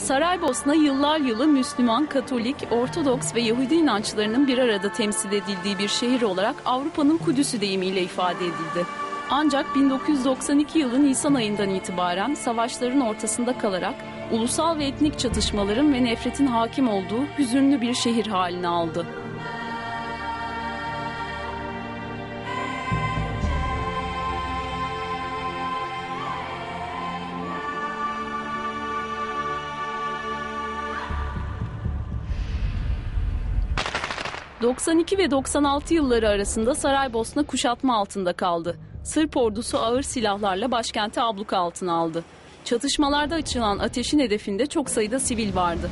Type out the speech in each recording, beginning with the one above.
Saraybosna yıllar yılı Müslüman, Katolik, Ortodoks ve Yahudi inançlarının bir arada temsil edildiği bir şehir olarak Avrupa'nın Kudüs'ü deyimiyle ifade edildi. Ancak 1992 yılı Nisan ayından itibaren savaşların ortasında kalarak ulusal ve etnik çatışmaların ve nefretin hakim olduğu hüzünlü bir şehir haline aldı. ...92 ve 96 yılları arasında Saraybosna kuşatma altında kaldı. Sırp ordusu ağır silahlarla başkenti abluka altına aldı. Çatışmalarda açılan ateşin hedefinde çok sayıda sivil vardı.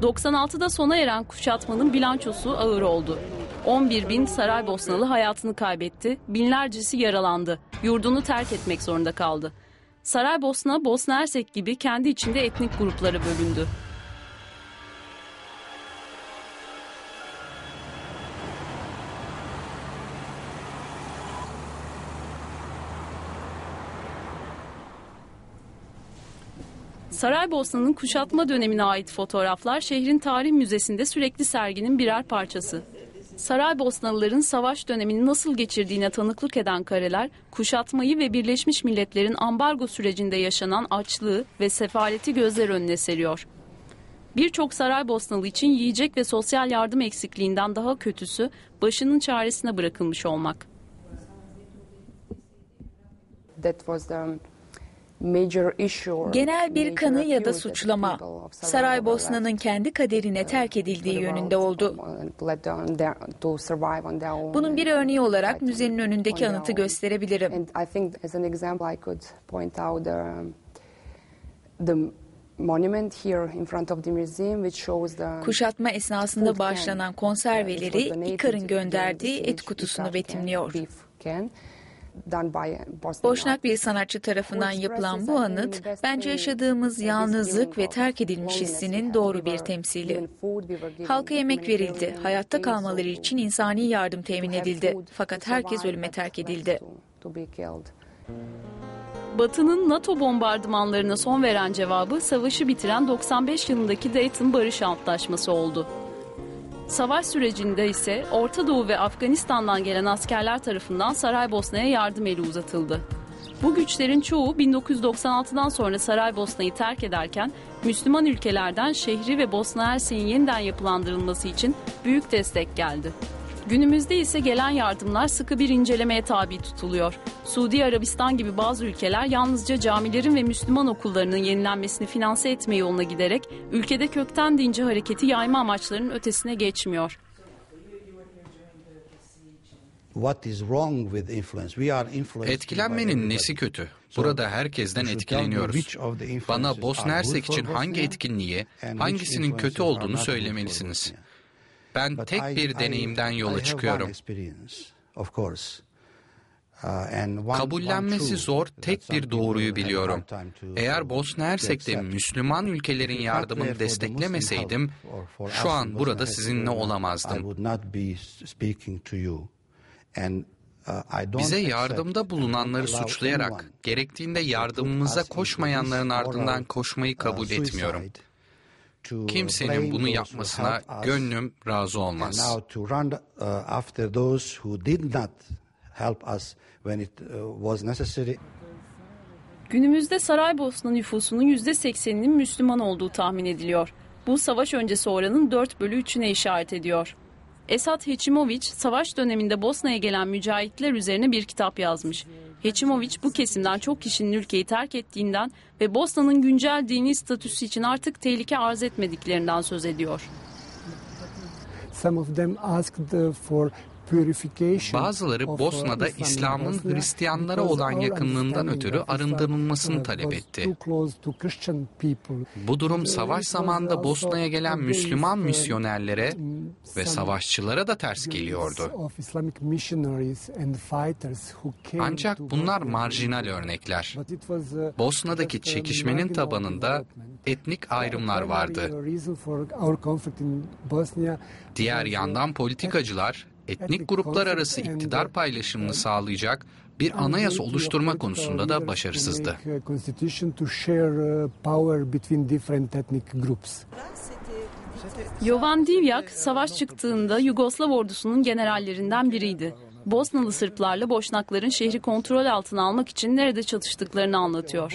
96'da sona eren kuşatmanın bilançosu ağır oldu. 11 bin Saraybosnalı hayatını kaybetti, binlercesi yaralandı, yurdunu terk etmek zorunda kaldı. Saraybosna, Bosna Hersek gibi kendi içinde etnik gruplara bölündü. Saraybosna'nın kuşatma dönemine ait fotoğraflar şehrin tarih müzesinde sürekli serginin birer parçası. Saraybosnalıların savaş dönemini nasıl geçirdiğine tanıklık eden kareler, kuşatmayı ve Birleşmiş Milletler'in ambargo sürecinde yaşanan açlığı ve sefaleti gözler önüne seriyor. Birçok Saraybosnalı için yiyecek ve sosyal yardım eksikliğinden daha kötüsü başının çaresine bırakılmış olmak. Genel bir kanı ya da suçlama, Saraybosna'nın kendi kaderine terk edildiği yönünde oldu. Bunun bir örneği olarak müzenin önündeki anıtı gösterebilirim. Kuşatma esnasında bağışlanan konserveleri İKAR'ın gönderdiği et kutusunu betimliyor. Boşnak bir sanatçı tarafından yapılan bu anıt, bence yaşadığımız yalnızlık ve terk edilmiş hissinin doğru bir temsili. Halka yemek verildi, hayatta kalmaları için insani yardım temin edildi. Fakat herkes ölüme terk edildi. Batı'nın NATO bombardımanlarına son veren cevabı savaşı bitiren 95 yılındaki Dayton Barış Antlaşması oldu. Savaş sürecinde ise Orta Doğu ve Afganistan'dan gelen askerler tarafından Saraybosna'ya yardım eli uzatıldı. Bu güçlerin çoğu 1996'dan sonra Saraybosna'yı terk ederken Müslüman ülkelerden şehri ve Bosna Hersek'in yeniden yapılandırılması için büyük destek geldi. Günümüzde ise gelen yardımlar sıkı bir incelemeye tabi tutuluyor. Suudi Arabistan gibi bazı ülkeler yalnızca camilerin ve Müslüman okullarının yenilenmesini finanse etme yoluna giderek ülkede kökten dinci hareketi yayma amaçlarının ötesine geçmiyor. Etkilenmenin nesi kötü? Burada herkesten etkileniyoruz. Bana Bosna Hersek için hangi etkinliğe, hangisinin kötü olduğunu söylemelisiniz. Ben tek bir deneyimden yola çıkıyorum. Kabullenmesi zor tek bir doğruyu biliyorum. Eğer Bosna Hersek'te Müslüman ülkelerin yardımını desteklemeseydim, şu an burada sizinle olamazdım. Bize yardımda bulunanları suçlayarak, gerektiğinde yardımımıza koşmayanların ardından koşmayı kabul etmiyorum. Kimsenin bunu yapmasına gönlüm razı olmaz. Günümüzde Saraybosna nüfusunun %80'inin Müslüman olduğu tahmin ediliyor. Bu savaş öncesi oranın 4/3'üne işaret ediyor. Esat Heçimoviç, savaş döneminde Bosna'ya gelen mücahitler üzerine bir kitap yazmış. Heçimoviç bu kesimden çok kişinin ülkeyi terk ettiğinden ve Bosna'nın güncel dini statüsü için artık tehlike arz etmediklerinden söz ediyor. Bazıları Bosna'da İslam'ın Hristiyanlara olan yakınlığından ötürü arındırılmasını talep etti. Bu durum savaş zamanında Bosna'ya gelen Müslüman misyonerlere ve savaşçılara da ters geliyordu. Ancak bunlar marjinal örnekler. Bosna'daki çekişmenin tabanında etnik ayrımlar vardı. Diğer yandan politikacılar etnik gruplar arası iktidar paylaşımını sağlayacak bir anayasa oluşturma konusunda da başarısızdı. Jovan Divjak, savaş çıktığında Yugoslav ordusunun generallerinden biriydi. Bosnalı Sırplarla Boşnakların şehri kontrol altına almak için nerede çatıştıklarını anlatıyor.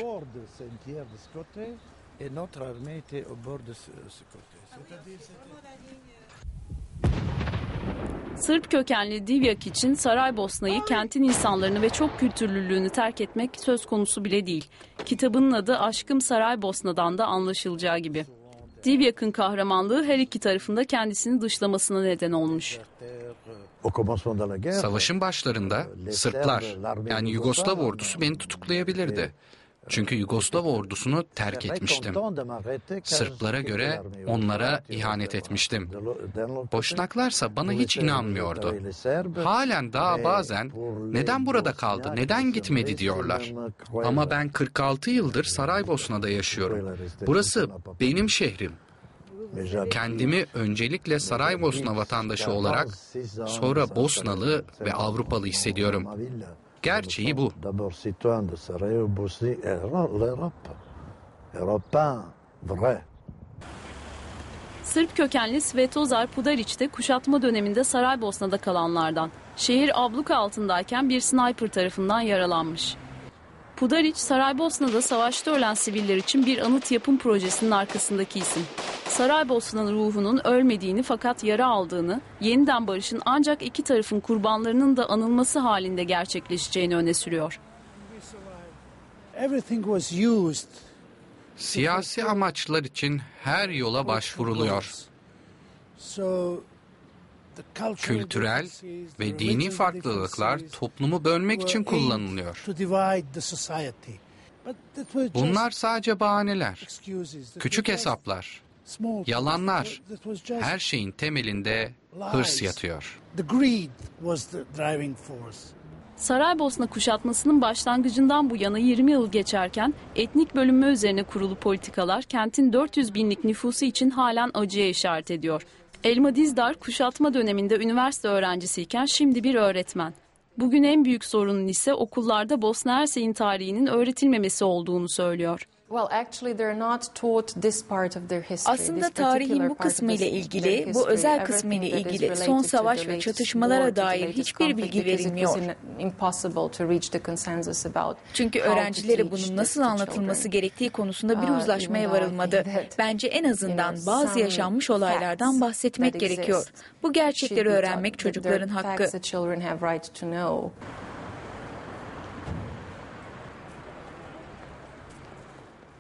Sırp kökenli Divjak için Saraybosna'yı, kentin insanlarını ve çok kültürlülüğünü terk etmek söz konusu bile değil. Kitabının adı Aşkım Saraybosna'dan da anlaşılacağı gibi. Divjak'ın kahramanlığı her iki tarafında kendisini dışlamasına neden olmuş. Savaşın başlarında Sırplar, yani Yugoslav ordusu beni tutuklayabilirdi. Çünkü Yugoslav ordusunu terk etmiştim. Sırplara göre onlara ihanet etmiştim. Boşnaklarsa bana hiç inanmıyordu. Halen daha bazen neden burada kaldı, neden gitmedi diyorlar. Ama ben 46 yıldır Saraybosna'da yaşıyorum. Burası benim şehrim. Kendimi öncelikle Saraybosna vatandaşı olarak, sonra Bosnalı ve Avrupalı hissediyorum. Gerçeği bu. Sırp kökenli Svetozar Pudarić de kuşatma döneminde Saraybosna'da kalanlardan. Şehir abluka altındayken bir sniper tarafından yaralanmış. Pudarić, Saraybosna'da savaşta ölen siviller için bir anıt yapım projesinin arkasındaki isim. Saraybosna ruhunun ölmediğini fakat yara aldığını, yeniden barışın ancak iki tarafın kurbanlarının da anılması halinde gerçekleşeceğini öne sürüyor. Siyasi amaçlar için her yola başvuruluyor. Kültürel ve dini farklılıklar toplumu bölmek için kullanılıyor. Bunlar sadece bahaneler, küçük hesaplar, yalanlar. Her şeyin temelinde hırs yatıyor. Saraybosna kuşatmasının başlangıcından bu yana 20 yıl geçerken etnik bölünme üzerine kurulu politikalar kentin 400 binlik nüfusu için halen acıya işaret ediyor. Elma Dizdar kuşatma döneminde üniversite öğrencisiyken şimdi bir öğretmen. Bugün en büyük sorunun ise okullarda Bosna Hersek'in tarihinin öğretilmemesi olduğunu söylüyor. Aslında tarihin bu kısmı ile ilgili, bu özel kısmı ile ilgili son savaş ve çatışmalara dair hiçbir bilgi verilmiyor. Çünkü öğrencilere bunun nasıl anlatılması gerektiği konusunda bir uzlaşmaya varılmadı. Bence en azından bazı yaşanmış olaylardan bahsetmek gerekiyor. Bu gerçekleri öğrenmek çocukların hakkı.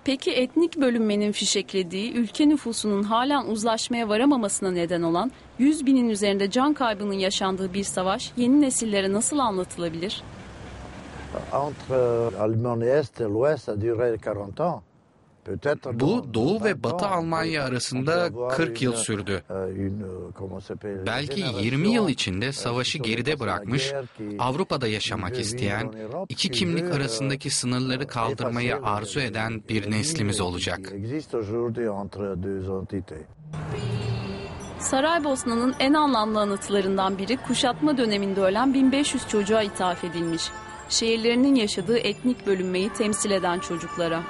Peki etnik bölünmenin fişeklediği, ülke nüfusunun halen uzlaşmaya varamamasına neden olan 100 binin üzerinde can kaybının yaşandığı bir savaş yeni nesillere nasıl anlatılabilir? Bu Doğu ve Batı Almanya arasında 40 yıl sürdü. Belki 20 yıl içinde savaşı geride bırakmış, Avrupa'da yaşamak isteyen, iki kimlik arasındaki sınırları kaldırmayı arzu eden bir neslimiz olacak. Saraybosna'nın en anlamlı anıtlarından biri kuşatma döneminde ölen 1500 çocuğa ithaf edilmiş. Şehirlerinin yaşadığı etnik bölünmeyi temsil eden çocuklara.